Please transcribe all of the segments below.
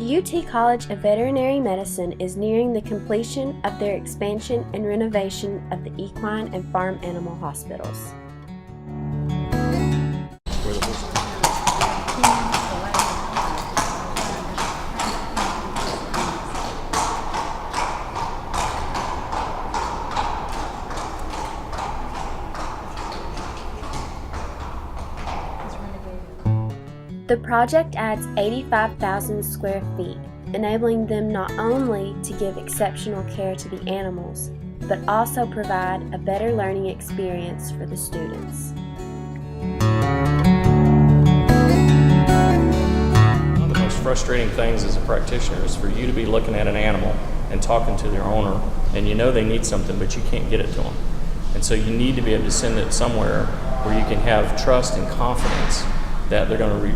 The UT College of Veterinary Medicine is nearing the completion of their expansion and renovation of the equine and farm animal hospitals. The project adds 85,000 square feet, enabling them not only to give exceptional care to the animals, but also provide a better learning experience for the students. One of the most frustrating things as a practitioner is for you to be looking at an animal and talking to their owner, and you know they need something, but you can't get it to them. And so you need to be able to send it somewhere where you can have trust and confidence that they're going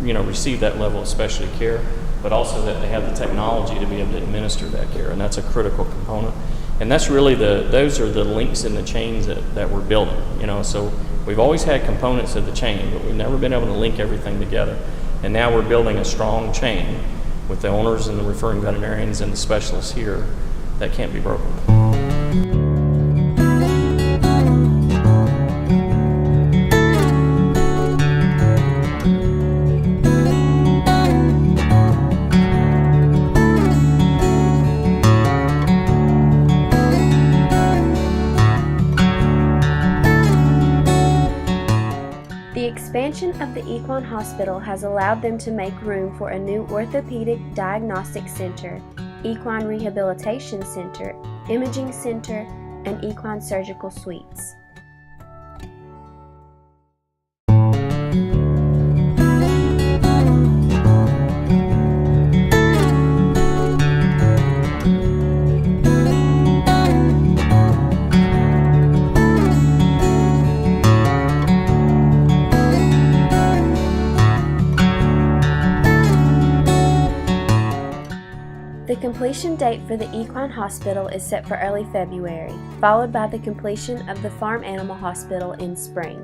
to receive that level of specialty care, but also that they have the technology to be able to administer that care, and that's a critical component. And that's really those are the links in the chains that we're building. So we've always had components of the chain, but we've never been able to link everything together. And now we're building a strong chain with the owners and the referring veterinarians and the specialists here that can't be broken. The expansion of the Equine Hospital has allowed them to make room for a new orthopedic diagnostic center, equine rehabilitation center, imaging center, and equine surgical suites. The completion date for the Equine Hospital is set for early February, followed by the completion of the Farm Animal Hospital in spring.